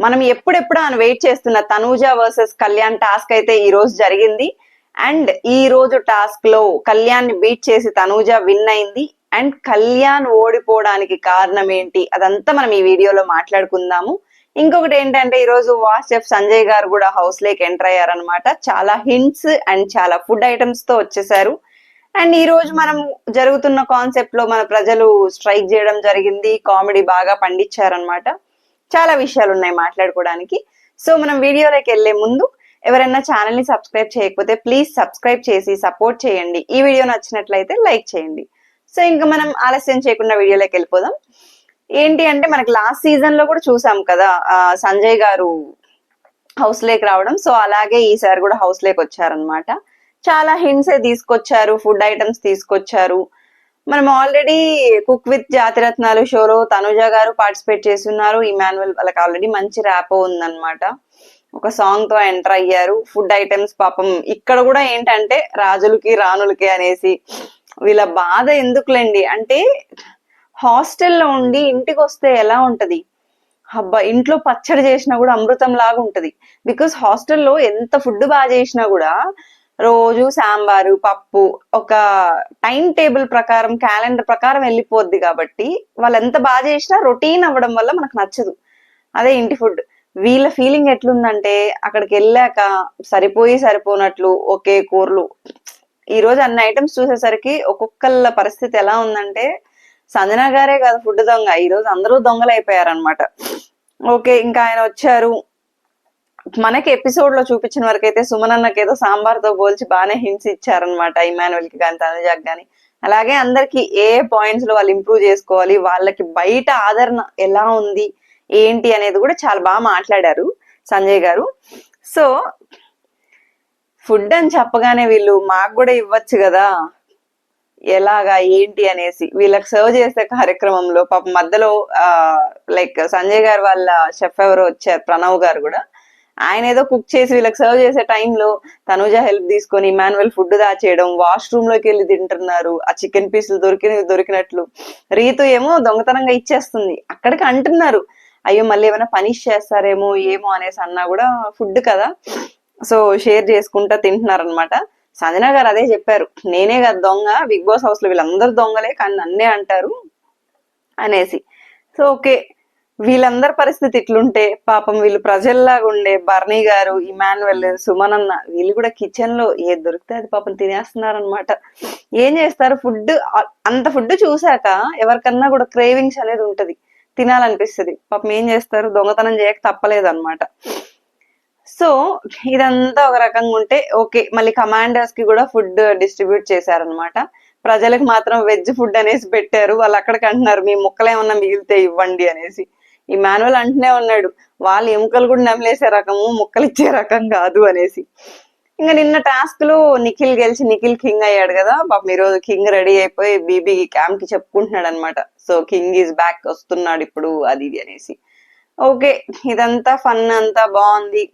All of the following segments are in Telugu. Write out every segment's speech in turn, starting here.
మనం ఎప్పుడెప్పుడు అని వెయిట్ చేస్తున్న తనూజ వర్సెస్ కళ్యాణ్ టాస్క్ అయితే ఈ రోజు జరిగింది. అండ్ ఈ రోజు టాస్క్ లో కళ్యాణ్ ని బీట్ చేసి తనూజ విన్ అయింది. అండ్ కళ్యాణ్ ఓడిపోవడానికి కారణం ఏంటి అదంతా మనం ఈ వీడియోలో మాట్లాడుకుందాము. ఇంకొకటి ఏంటంటే ఈ రోజు వాస్ చెఫ్ సంజయ్ గారు కూడా హౌస్ లేక్ ఎంటర్ అయ్యారనమాట. చాలా హింట్స్ అండ్ చాలా ఫుడ్ ఐటమ్స్ తో వచ్చేసారు. అండ్ ఈ రోజు మనం జరుగుతున్న కాన్సెప్ట్ లో మన ప్రజలు స్ట్రైక్ చేయడం జరిగింది. కామెడీ బాగా పండించారనమాట. చాలా విషయాలు ఉన్నాయి మాట్లాడుకోవడానికి. సో మనం వీడియోలోకి వెళ్లే ముందు ఎవరైనా ఛానల్ ని సబ్స్క్రైబ్ చేయకపోతే ప్లీజ్ సబ్స్క్రైబ్ చేసి సపోర్ట్ చేయండి. ఈ వీడియో నచ్చినట్లయితే లైక్ చేయండి. సో ఇంకా మనం ఆలస్యం చేయకుండా వీడియోలోకి వెళ్ళిపోదాం. ఏంటి అంటే మనకి లాస్ట్ సీజన్ లో కూడా చూసాం కదా సంజయ్ గారు హౌస్ లేక్ రావడం. సో అలాగే ఈసారి కూడా హౌస్ లేక్ వచ్చారనమాట. చాలా హింట్స్ తీసుకొచ్చారు, ఫుడ్ ఐటమ్స్ తీసుకొచ్చారు. మనం ఆల్రెడీ కుక్ విత్ జాతిరత్నాలు షోలో తనుజ గారు పార్టిసిపేట్ చేస్తున్నారు. ఇమాన్యువల్ వాళ్ళకి ఆల్రెడీ మంచి ర్యాప్ ఉందన్నమాట. ఒక సాంగ్ తో ఎంటర్ అయ్యారు. ఫుడ్ ఐటమ్స్ పాపం ఇక్కడ కూడా ఏంటంటే రాజులకి రాణులకి అనేసి వీళ్ళ బాధ ఎందుకులేండి. అంటే హాస్టల్లో ఉండి ఇంటికి వస్తే ఎలా ఉంటది, అబ్బా ఇంట్లో పచ్చడి చేసినా కూడా అమృతం లాగా ఉంటది. బికాస్ హాస్టల్లో ఎంత ఫుడ్ బాగా చేసినా కూడా రోజు సాంబారు పప్పు ఒక టైం టేబుల్ ప్రకారం క్యాలెండర్ ప్రకారం వెళ్ళిపోద్ది. కాబట్టి వాళ్ళు ఎంత బాగా చేసినా రొటీన్ అవ్వడం వల్ల మనకు నచ్చదు. అదే ఇంటి ఫుడ్ వీళ్ళ ఫీలింగ్ ఎట్లుందంటే అక్కడికి వెళ్ళాక సరిపోయి సరిపోనట్లు ఒకే కూరలు. ఈ రోజు అన్ని ఐటమ్స్ చూసేసరికి ఒక్కొక్కళ్ళ పరిస్థితి ఎలా ఉందంటే సంజన గారే కాదు ఫుడ్ దొంగ, ఈ రోజు అందరూ దొంగలు అయిపోయారనమాట. ఓకే ఇంకా ఆయన వచ్చారు. మనకి ఎపిసోడ్ లో చూపించిన వరకు అయితే సుమన్ అన్నకి ఏదో సాంబార్ తో పోల్చి బాగానే హింట్స్ ఇచ్చారనమాట. ఇమాన్యువల్ కి కానీ తనుజాకి కానీ. అలాగే అందరికి ఏ పాయింట్స్ లో వాళ్ళు ఇంప్రూవ్ చేసుకోవాలి, వాళ్ళకి బయట ఆదరణ ఎలా ఉంది ఏంటి అనేది కూడా చాలా బాగా మాట్లాడారు సంజయ్ గారు. సో ఫుడ్ అని చెప్పగానే వీళ్ళు మాకు కూడా ఇవ్వచ్చు కదా ఎలాగా ఏంటి అనేసి వీళ్ళకి సర్వ్ చేసే కార్యక్రమంలో పాప మధ్యలో లైక్ సంజయ్ గారు వాళ్ళ షెఫ్ ఎవరో వచ్చారు ప్రణవ్ గారు కూడా. ఆయన ఏదో కుక్ చేసి వీళ్ళకి సర్వ్ చేసే టైంలో తనుజ హెల్ప్ తీసుకొని ఇమాన్యువల్ ఫుడ్ దాచేయడం, వాష్రూమ్ లోకి వెళ్ళి తింటున్నారు. ఆ చికెన్ పీసులు దొరికినట్లు. రీతు ఏమో దొంగతనంగా ఇచ్చేస్తుంది. అక్కడికి అంటున్నారు అయ్యో మళ్ళీ ఏమైనా పనిష్ చేస్తారేమో ఏమో అనేసి అన్నా కూడా ఫుడ్ కదా సో షేర్ చేసుకుంటా తింటున్నారనమాట. సంజన గారు అదే చెప్పారు, నేనే కదా దొంగ, బిగ్ బాస్ హౌస్ లో వీళ్ళందరూ దొంగలే కానీ నన్నే అంటారు అనేసి. సో ఓకే వీళ్ళందరి పరిస్థితి ఇట్లుంటే పాపం వీళ్ళు ప్రజల్లాగా ఉండే బర్నీ గారు, ఇమాన్యువల్, సుమన్ అన్న వీళ్ళు కూడా కిచెన్ లో ఏది దొరికితే అది పాపం తినేస్తున్నారనమాట. ఏం చేస్తారు ఫుడ్ అంత ఫుడ్ చూసాక ఎవరికన్నా కూడా క్రేవింగ్స్ అనేది ఉంటది, తినాలనిపిస్తుంది. పాపం ఏం చేస్తారు దొంగతనం చేయక తప్పలేదు అనమాట. సో ఇదంతా ఒక రకంగా ఉంటే ఓకే మళ్ళీ కమాండర్స్ కి కూడా ఫుడ్ డిస్ట్రిబ్యూట్ చేశారనమాట. ప్రజలకు మాత్రం వెజ్ ఫుడ్ అనేసి పెట్టారు. వాళ్ళు అక్కడికి అంటున్నారు మీ ముక్కలు ఏమన్నా మిగిలితే ఇవ్వండి అనేసి. ఈ మాన్యువల్ అంటూనే ఉన్నాడు వాళ్ళు ఎముకలు కూడా నమిలేసే రకము ముక్కలు ఇచ్చే రకం కాదు అనేసి. ఇంకా నిన్న టాస్క్ లో నిఖిల్ గెలిచి నిఖిల్ కింగ్ అయ్యాడు కదా పాపం. ఈరోజు కింగ్ రెడీ అయిపోయి బీబీ క్యాంప్ కి చెప్పుకుంటున్నాడు అనమాట. సో కింగ్ ఈజ్ బ్యాక్, వస్తున్నాడు ఇప్పుడు అది ఇది అనేసి. ఓకే ఇదంతా ఫన్ అంతా బాగుంది.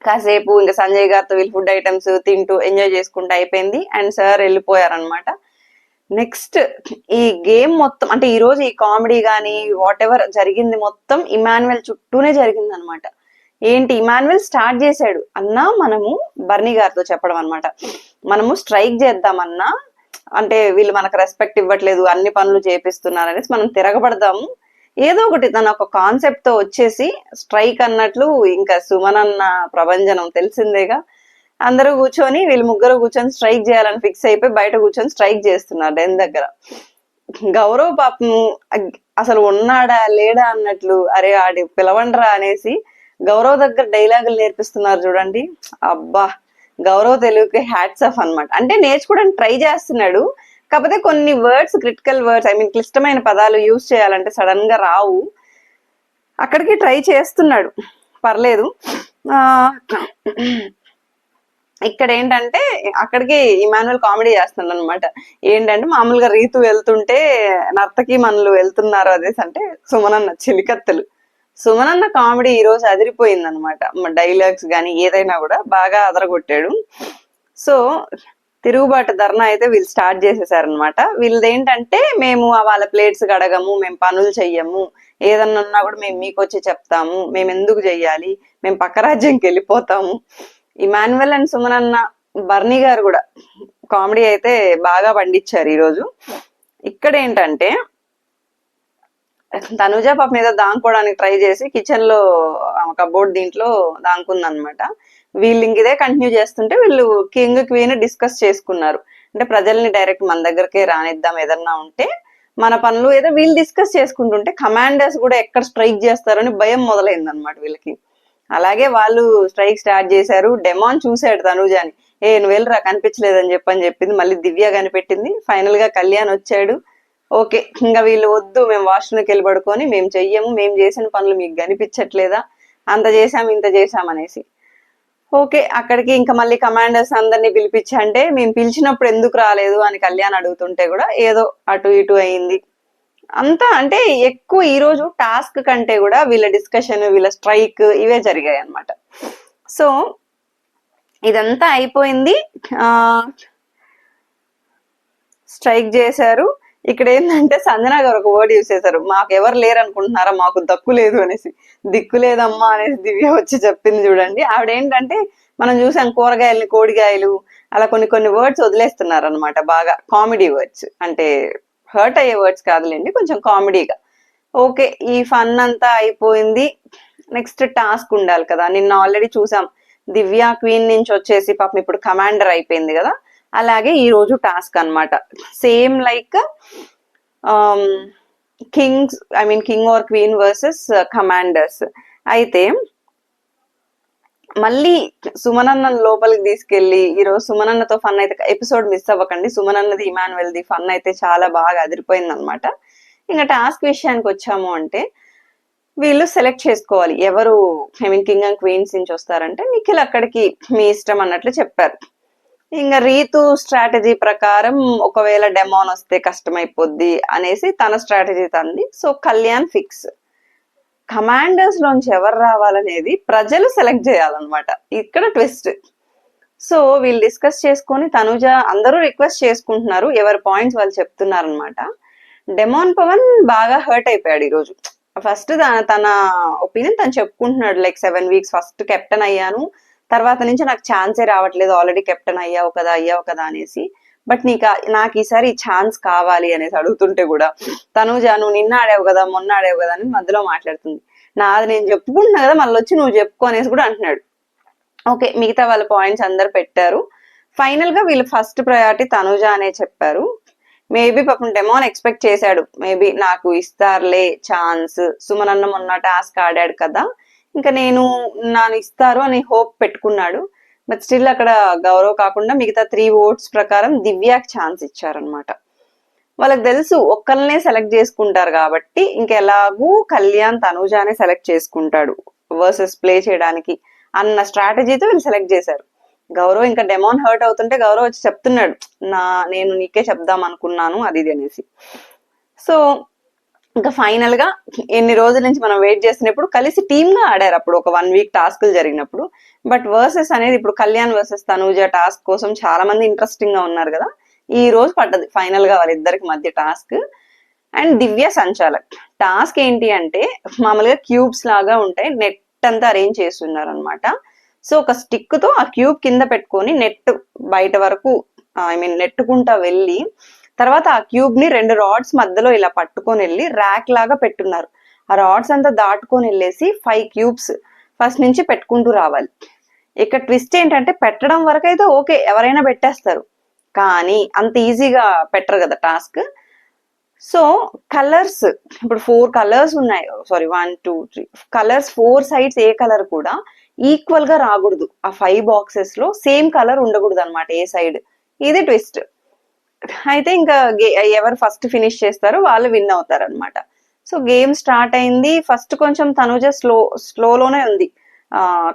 కాసేపు ఇంకా సంజయ్ గారితో వీళ్ళు ఫుడ్ ఐటమ్స్ తింటూ ఎంజాయ్ చేసుకుంటూ అయిపోయింది. అండ్ సార్ వెళ్ళిపోయారనమాట. నెక్స్ట్ ఈ గేమ్ మొత్తం అంటే ఈ రోజు ఈ కామెడీ గానీ వాట్ ఎవర్ జరిగింది మొత్తం ఇమాన్యువల్ చుట్టూనే జరిగింది అనమాట. ఏంటి ఇమాన్యువల్ స్టార్ట్ చేశాడు అన్నా మనము బర్నీ గారితో చెప్పడం అనమాట, మనము స్ట్రైక్ చేద్దామన్నా అంటే వీళ్ళు మనకు రెస్పెక్ట్ ఇవ్వట్లేదు అన్ని పనులు చేపిస్తున్నారు అనేసి మనం తిరగబడదాము ఏదో ఒకటి. తన ఒక కాన్సెప్ట్ తో వచ్చేసి స్ట్రైక్ అన్నట్లు. ఇంకా సుమన్ అన్న ప్రభంజనం తెలిసిందేగా. అందరూ కూర్చొని వీళ్ళు ముగ్గురు కూర్చొని స్ట్రైక్ చేయాలని ఫిక్స్ అయిపోయి బయట కూర్చొని స్ట్రైక్ చేస్తున్నారు డెన్ దగ్గర. గౌరవ్ పాపం అసలు ఉన్నాడా లేడా అన్నట్లు అరే ఆడి పిలవండ్రా అనేసి గౌరవ్ దగ్గర డైలాగులు నేర్పిస్తున్నారు చూడండి. అబ్బా గౌరవ్ తెలుగుకి హ్యాట్స్ ఆఫ్ అనమాట. అంటే నేర్చుకోవడానికి ట్రై చేస్తున్నాడు, కాకపోతే కొన్ని words critical words I mean క్లిష్టమైన పదాలు యూజ్ చేయాలంటే సడన్ గా రావు. అక్కడికి ట్రై చేస్తున్నాడు, పర్లేదు. ఇక్కడ ఏంటంటే అక్కడికి ఇమాన్యువల్ కామెడీ చేస్తున్నాడు అనమాట. ఏంటంటే మామూలుగా రీతు వెళ్తుంటే నర్తకి మనలు వెళ్తున్నారు అదేసి అంటే సుమనన్న చిలికత్తెలు. సుమనన్న కామెడీ ఈ రోజు అదిరిపోయింది అనమాట. డైలాగ్స్ కానీ ఏదైనా కూడా బాగా అదరగొట్టాడు. సో తిరుగుబాటు ధర్నా అయితే వీళ్ళు స్టార్ట్ చేసేసారనమాట. వీళ్ళది ఏంటంటే, మేము వాళ్ళ ప్లేట్స్ కడగము, మేము పనులు చెయ్యము, ఏదన్నా ఉన్నా కూడా మేము మీకు వచ్చి చెప్తాము, మేము ఎందుకు చెయ్యాలి, మేము పక్క రాజ్యంకి వెళ్ళిపోతాము. ఇమాన్యువల్ అండ్ సుమన్ అన్న, బర్నీ గారు కూడా కామెడీ అయితే బాగా పండించారు ఈరోజు. ఇక్కడ ఏంటంటే, తనుజ పాప మీద దాంకోవడానికి ట్రై చేసి కిచెన్ లో కబోర్డ్ దీంట్లో దాంకుందనమాట. వీళ్ళు ఇంక ఇదే కంటిన్యూ చేస్తుంటే వీళ్ళు కింగ్ క్వీన్ డిస్కస్ చేసుకున్నారు. అంటే ప్రజల్ని డైరెక్ట్ మన దగ్గరకే రానిద్దాం, ఏదన్నా ఉంటే మన పనులు ఏదో వీళ్ళు డిస్కస్ చేసుకుంటుంటే కమాండర్స్ కూడా ఎక్కడ స్ట్రైక్ చేస్తారని భయం మొదలైంది అనమాట వీళ్ళకి. అలాగే వాళ్ళు స్ట్రైక్ స్టార్ట్ చేశారు. డెమాన్ చూశాడు తనుజాని, నువ్వు వెళ్ళరా కనిపించలేదని చెప్పింది. మళ్ళీ దివ్య కనిపెట్టింది. ఫైనల్ గా కళ్యాణ్ వచ్చాడు. ఓకే, ఇంకా వీళ్ళు వద్దు, మేము వాష్రూమ్కి వెళ్ళి పడుకొని మేము చెయ్యము, మేము చేసిన పనులు మీకు కనిపించట్లేదా, అంత చేసాం ఇంత చేసాం అనేసి. ఓకే, అక్కడికి ఇంకా మళ్ళీ కమాండర్స్ అందరినీ పిలిపించి, అంటే మేము పిలిచినప్పుడు ఎందుకు రాలేదు అని కళ్యాణ్ అడుగుతుంటే కూడా ఏదో అటు ఇటు అయింది అంతా. అంటే ఎక్కువ ఈ రోజు టాస్క్ కంటే కూడా వీళ్ళ డిస్కషన్, వీళ్ళ స్ట్రైక్ ఇవే జరిగాయి అన్నమాట. సో ఇదంతా అయిపోయింది. స్ట్రైక్ చేశారు. ఇక్కడ ఏంటంటే సంజన గారు ఒక వర్డ్ యూజ్ చేశారు, మాకు ఎవరు లేరు అనుకుంటున్నారా, మాకు దక్కు లేదు అనేసి. దిక్కు లేదమ్మా అనేసి దివ్య వచ్చి చెప్పింది చూడండి. ఆవిడ ఏంటంటే, మనం చూసాం కూరగాయలని కోడిగాయలు అలా కొన్ని కొన్ని వర్డ్స్ వదిలేస్తున్నారు అనమాట, బాగా కామెడీ వర్డ్స్, అంటే హర్ట్ అయ్యే వర్డ్స్ కాదులేండి, కొంచెం కామెడీగా. ఓకే, ఈ ఫన్ అంతా అయిపోయింది. నెక్స్ట్ టాస్క్ ఉండాలి కదా. నిన్న ఆల్రెడీ చూసాం, దివ్య క్వీన్ నుంచి వచ్చేసి పాపం ఇప్పుడు కమాండర్ అయిపోయింది కదా. అలాగే ఈ రోజు టాస్క్ అన్నమాట, same like king or queen versus commanders. అయితే మళ్ళీ సుమనన్న లోపలికి తీసుకెళ్లి, ఈరోజు సుమనన్నతో ఫన్ అయితే ఎపిసోడ్ మిస్ అవ్వకండి. సుమనన్నది ఇమాన్యువల్ది ఫన్ అయితే చాలా బాగా అదిరిపోయింది అనమాట. ఇంకా టాస్క్ విషయానికి వచ్చాము అంటే, వీళ్ళు సెలెక్ట్ చేసుకోవాలి ఎవరు కింగ్ అండ్ క్వీన్స్ నుంచి వస్తారంటే, నిఖిల్ అక్కడికి మీ ఇష్టం అన్నట్లు చెప్పారు. ఇంకా రీతు స్ట్రాటజీ ప్రకారం ఒకవేళ డెమాన్ వస్తే కష్టమైపోద్ది అనేసి తన స్ట్రాటజీ తంది. So Kalyan fix. కమాండర్స్ లోంచి ఎవరు రావాలనేది ప్రజలు సెలెక్ట్ చేయాలన్నమాట, ఇక్కడ ట్విస్ట్. సో వీళ్ళు డిస్కస్ చేసుకొని తనుజ అందరూ రిక్వెస్ట్ చేసుకుంటున్నారు, ఎవరి పాయింట్స్ వాళ్ళు చెప్తున్నారు అనమాట. డెమాన్ పవన్ బాగా హర్ట్ అయిపోయాడు ఈరోజు. ఫస్ట్ తన ఒపీనియన్ తను చెప్పుకుంటున్నాడు, లైక్ 7 weeks ఫస్ట్ కెప్టెన్ అయ్యాను, తర్వాత నుంచి నాకు ఛాన్సే రావట్లేదు, ఆల్రెడీ కెప్టెన్ అయ్యావు కదా అనేసి. బట్ నాకు ఈసారి ఈ ఛాన్స్ కావాలి అనేసి అడుగుతుంటే కూడా తనుజ, నువ్వు నిన్న ఆడావు కదా, మొన్న ఆడావు కదా అని మధ్యలో మాట్లాడుతుంది. నాది నేను చెప్పుకుంటున్నా కదా, మళ్ళీ వచ్చి నువ్వు చెప్పుకో అనేసి కూడా అంటున్నాడు. ఓకే, మిగతా వాళ్ళ పాయింట్స్ అందరు పెట్టారు. ఫైనల్ గా వీళ్ళు ఫస్ట్ ప్రయారిటీ తనుజ అనే చెప్పారు. మేబీ పాపం డెమాన్ ఎక్స్పెక్ట్ చేశాడు, మేబీ నాకు ఇస్తారులే ఛాన్స్, సుమనన్న మొన్న టాస్క్ ఆడాడు కదా, ఇంకా నన్ను ఇస్తారు అని హోప్ పెట్టుకున్నాడు. బట్ స్టిల్ అక్కడ గౌరవ్ కాకుండా మిగతా 3 votes ప్రకారం దివ్యాకి ఛాన్స్ ఇచ్చారనమాట. వాళ్ళకి తెలుసు ఒక్కళ్ళనే సెలెక్ట్ చేసుకుంటారు కాబట్టి ఇంకెలాగూ కళ్యాణ్ తనుజానే సెలెక్ట్ చేసుకుంటాడు వర్సెస్ ప్లే చేయడానికి అన్న స్ట్రాటజీతో వీళ్ళు సెలెక్ట్ చేశారు. గౌరవ్ ఇంకా డెమాన్ హర్ట్ అవుతుంటే గౌరవ్ వచ్చి చెప్తున్నాడు, నేను నీకే చెప్దాం అనుకున్నాను అది ఇది అనేసి. సో ఇంకా ఫైనల్ గా ఎన్ని రోజుల నుంచి మనం వెయిట్ చేస్తున్నప్పుడు కలిసి టీమ్ గా ఆడారు అప్పుడు ఒక 1 week టాస్క్లు జరిగినప్పుడు. బట్ వర్సెస్ అనేది ఇప్పుడు కళ్యాణ్ వర్సెస్ తనూజ టాస్క్ కోసం చాలా మంది ఇంట్రెస్టింగ్ గా ఉన్నారు కదా. ఈ రోజు పడ్డది ఫైనల్ గా వాళ్ళిద్దరికి మధ్య టాస్క్. అండ్ దివ్య సంచాలక్ టాస్క్ ఏంటి అంటే, మామూలుగా క్యూబ్స్ లాగా ఉంటాయి, నెట్ అంతా అరేంజ్ చేస్తున్నారు అనమాట. సో ఒక స్టిక్ తో ఆ క్యూబ్ కింద పెట్టుకొని నెట్ బయట వరకు నెట్టుకుంటా వెళ్ళి, తర్వాత ఆ క్యూబ్ ని 2 రాడ్స్ మధ్యలో ఇలా పట్టుకొని వెళ్ళి ర్యాక్ లాగా పెట్టున్నారు. ఆ రాడ్స్ అంతా దాటుకొని వెళ్ళేసి 5 క్యూబ్స్ ఫస్ట్ నుంచి పెట్టుకుంటూ రావాలి. ఇక్కడ ట్విస్ట్ ఏంటంటే, పెట్టడం వరకు అయితే ఓకే, ఎవరైనా పెట్టేస్తారు, కానీ అంత ఈజీగా పెట్టరు కదా టాస్క్. సో కలర్స్ ఇప్పుడు 4 కలర్స్ ఉన్నాయి, సారీ 1 2 3 కలర్స్, 4 సైడ్స్ ఏ కలర్ కూడా ఈక్వల్ గా రాకూడదు. ఆ 5 బాక్సెస్ లో సేమ్ కలర్ ఉండకూడదు అనమాట ఏ సైడ్. ఇది ట్విస్ట్. అయితే ఇంకా ఎవరు ఫస్ట్ ఫినిష్ చేస్తారో వాళ్ళు విన్ అవుతారు అనమాట. సో గేమ్ స్టార్ట్ అయింది. ఫస్ట్ కొంచెం తనుజ స్లోలోనే ఉంది,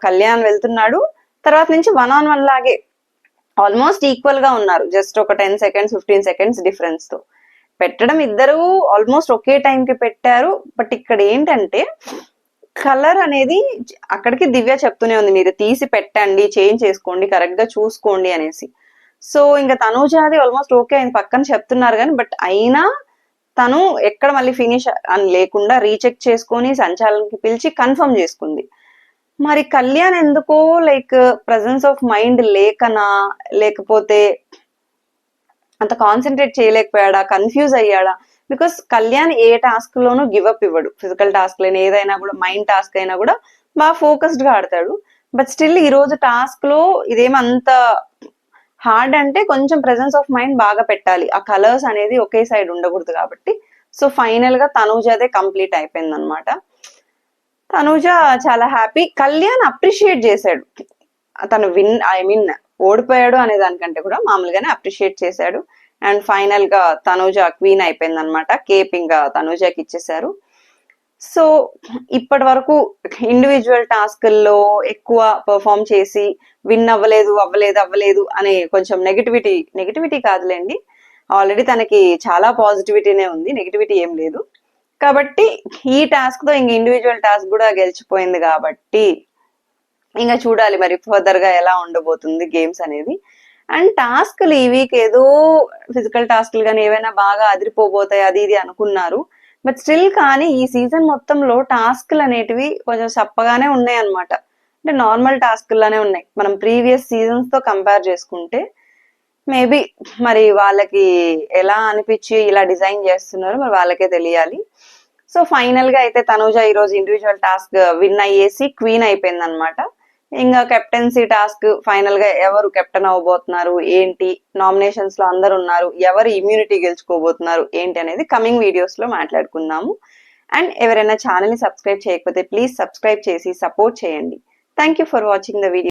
కళ్యాణ్ వెళ్తున్నాడు. తర్వాత నుంచి 1-on-1 లాగే ఆల్మోస్ట్ ఈక్వల్ గా ఉన్నారు, జస్ట్ ఒక 10 seconds 15 seconds డిఫరెన్స్ తో పెట్టడం. ఇద్దరు ఆల్మోస్ట్ ఒకే టైం కి పెట్టారు. బట్ ఇక్కడ ఏంటంటే కలర్ అనేది అక్కడికి దివ్య చెప్తూనే ఉంది, మీరు తీసి పెట్టండి, చేంజ్ చేసుకోండి, కరెక్ట్ గా చూసుకోండి అనేసి. సో ఇంకా తనూజాది ఆల్మోస్ట్ ఓకే అయింది పక్కన చెప్తున్నారు కానీ, బట్ అయినా తను ఎక్కడ మళ్ళీ ఫినిష్ అని లేకుండా రీచెక్ చేసుకొని సంచాలనకి పిలిచి కన్ఫర్మ్ చేసుకుంది. మరి కళ్యాణ్ ఎందుకో లైక్ ప్రెసెన్స్ ఆఫ్ మైండ్ లేకనా, లేకపోతే అంత కాన్సన్ట్రేట్ చేయలేకపోయాడా, కన్ఫ్యూజ్ అయ్యాడా? బికాస్ కళ్యాణ్ ఏ టాస్క్ లోనూ గివప్ ఇవ్వడు. ఫిజికల్ టాస్క్ అయినా ఏదైనా కూడా, మైండ్ టాస్క్ అయినా కూడా బాగా ఫోకస్డ్ గా ఆడతాడు. బట్ స్టిల్ ఈ రోజు టాస్క్ లో ఇదేమంత హార్డ్ అంటే కొంచెం ప్రెసెన్స్ ఆఫ్ మైండ్ బాగా పెట్టాలి. ఆ కలర్స్ అనేది ఒకే సైడ్ ఉండకూడదు కాబట్టి. సో ఫైనల్ గా తనూజదే కంప్లీట్ అయిపోయింది అనమాట. తనూజ చాలా హ్యాపీ. కళ్యాణ్ అప్రిషియేట్ చేశాడు. తను ఓడిపోయాడు అనే దానికంటే కూడా మామూలుగానే అప్రిషియేట్ చేశాడు. అండ్ ఫైనల్ గా తనూజ క్వీన్ అయిపోయింది అనమాట. కేప్ ఇంకా తనూజకి ఇచ్చేసారు. సో ఇప్పటి వరకు ఇండివిజువల్ టాస్క్ల్లో ఎక్కువ పర్ఫామ్ చేసి విన్ అవ్వలేదు అనే కొంచెం నెగిటివిటీ కాదులేండి, ఆల్రెడీ తనకి చాలా పాజిటివిటీనే ఉంది, నెగిటివిటీ ఏం లేదు. కాబట్టి ఈ టాస్క్ తో ఇంక ఇండివిజువల్ టాస్క్ కూడా గెలిచిపోయింది కాబట్టి ఇంకా చూడాలి మరి ఫర్దర్ గా ఎలా ఉండబోతుంది గేమ్స్ అనేది. అండ్ టాస్క్లు ఈ వీక్ ఏదో ఫిజికల్ టాస్క్లు కానీ ఏవైనా బాగా అదిరిపోబోతాయి అది ఇది అనుకున్నారు. బట్ స్టిల్ కానీ ఈ సీజన్ మొత్తంలో టాస్క్లు అనేటివి కొంచెం చప్పగానే ఉన్నాయి అనమాట. అంటే నార్మల్ టాస్క్లానే ఉన్నాయి మనం ప్రీవియస్ సీజన్స్ తో కంపేర్ చేసుకుంటే. మేబీ మరి వాళ్ళకి ఎలా అనిపించి ఇలా డిజైన్ చేస్తున్నారో మరి వాళ్ళకే తెలియాలి. సో ఫైనల్ గా అయితే తనూజ ఈ రోజు ఇండివిజువల్ టాస్క్ విన్ అయ్యేసి క్వీన్ అయిపోయింది అనమాట. ఇంకా కెప్టెన్సీ టాస్క్ ఫైనల్ గా ఎవరు కెప్టెన్ అవ్వబోతున్నారు ఏంటి, నామినేషన్స్ లో అందరు ఉన్నారు, ఎవరు ఇమ్యూనిటీ గెలుచుకోబోతున్నారు ఏంటి అనేది కమింగ్ వీడియోస్ లో మాట్లాడుకుందాము. అండ్ ఎవరైనా ఛానల్ ని సబ్స్క్రైబ్ చేయకపోతే ప్లీజ్ సబ్స్క్రైబ్ చేసి సపోర్ట్ చేయండి. Thank you for watching the video.